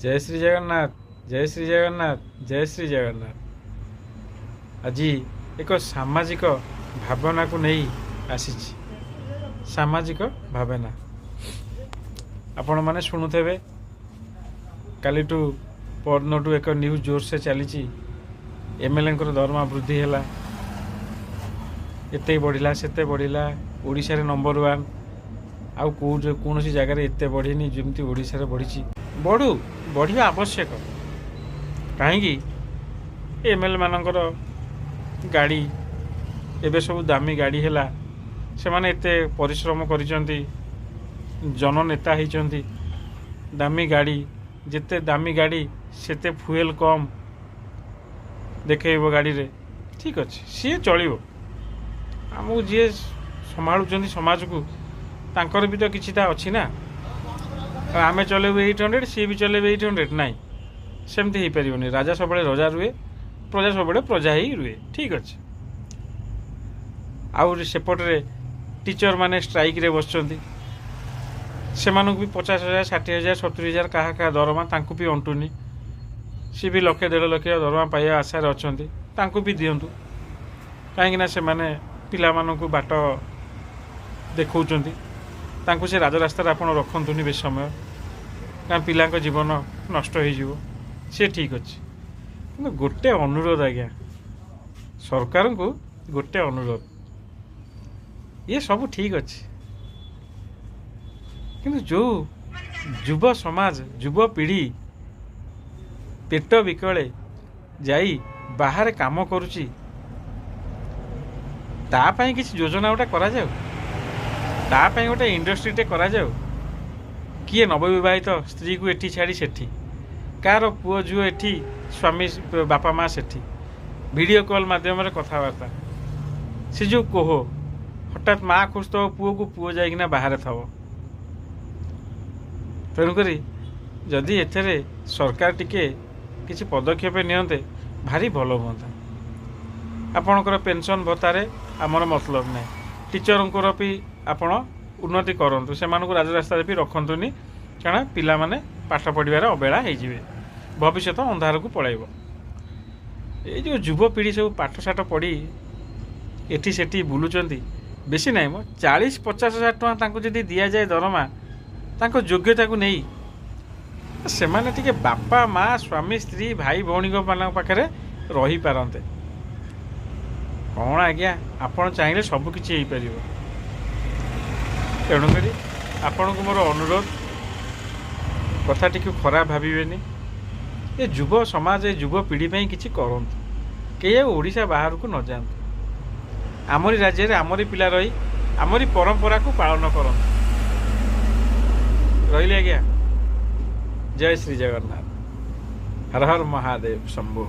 जय श्री जगन्नाथ जय श्री जगन्नाथ जय श्री जगन्नाथ। आज एक सामाजिक भावना को नहीं आसी सामाजिक भावना आपण मैंने शुणुथे कालीठू परनटू एक न्यूज जोर से चली एमएलए दरमा वृद्धि है एत बढ़ला से बढ़ला ओडिशा रे नंबर 1 आउ कौन सी जगार एत बढ़ीनी जमी ओडिशा बढ़ी बढ़ू बढ़िया आवश्यक कहीं एमएलए मानकर गाड़ी एबे सब दामी गाड़ी है से माने एते परिश्रम करिसेंती जननेता होती दामी गाड़ी जिते दामी गाड़ी सेते फुएल कम देखेब गाड़ी रे ठीक अच्छे सी चलो आमको जी संभालुं समाज को तांकर भी तो किछिटा अच्छी ना आम चलेबू 800 सी भी चलेबे 800 नाई सेमती हो पारे राजा सब रजा रुए प्रजा सब प्रजा ही रुए ठीक अच्छे आउ सेपटे टीचर माने स्ट्राइक रे बसचंती से भी 50,000 60,000 70,000 क्या दरमा तांकु भी अंटुनी सी भी 1,00,000 1.5 लाख दरमा पाइबा आशार अच्छी तांकु भी दिंतु कहीं से माने पिला मानकु बाट देखौचंती तांकु से राजरास्तार आपण रखंतुनी बेस समय क्या पिला जीवन नष्ट हो सी ठीक अच्छे कि गोटे अनुरोध आज्ञा सरकार को गोटे अनुरोध ये सब ठीक अच्छे किंतु जो युव समाज युव पीढ़ी पेट विकले जाई बाहर काम करुची तापाई किसी योजना गोटे करा जाऊ तापाई गोटे इंडस्ट्रीटे करा जाऊ किए नवविवाहित स्त्री को एठी छाड़ी सेठी कार पुओ झुओ एठी स्वामी बापा माँ सेठी वीडियो कॉल माध्यम कथबार्ता से जो कोह हठात माँ खुश तो पुओ को पुओ जाइना बाहर थव तेणुक जदि एथेरे सरकार टिके किसी पदक्षेप नियंते भारी भल हुआ आपणकर पेंशन भत्तारे आमर मतलब नहीं टीचर भी आपण उन्नति करूँ से राजरास्ता भी रखंतुनी कारण पिला माने पाठ पढ़ार अवहेला हो भविष्य अंधार को पलैब ये जो युवपीढ़ी सब पाठशाठ पढ़ी एठी सेठी बुलूचंती बेसी नाई मो 40-50 हजार टଙ୍କା जदि दि जाए दरमा तांको योग्यता को नहीं से माने टिके बापा माँ स्वामी स्त्री भाई भौणी पाखे रही पारते कौन आज्ञा आपण चाहिए सबकि हो पार तेणुक आपण को मोर अनुरोध कथा टी खराब भावेनि ये युव समाज युव पीढ़ी पर किसी करूँ कई ओडिशा बाहर को न जातु आमरी राज्य में आमरी पिला रही आमरी परंपरा को पालन कर रही आज्ञा जय श्री जगन्नाथ हर हर महादेव शंभु।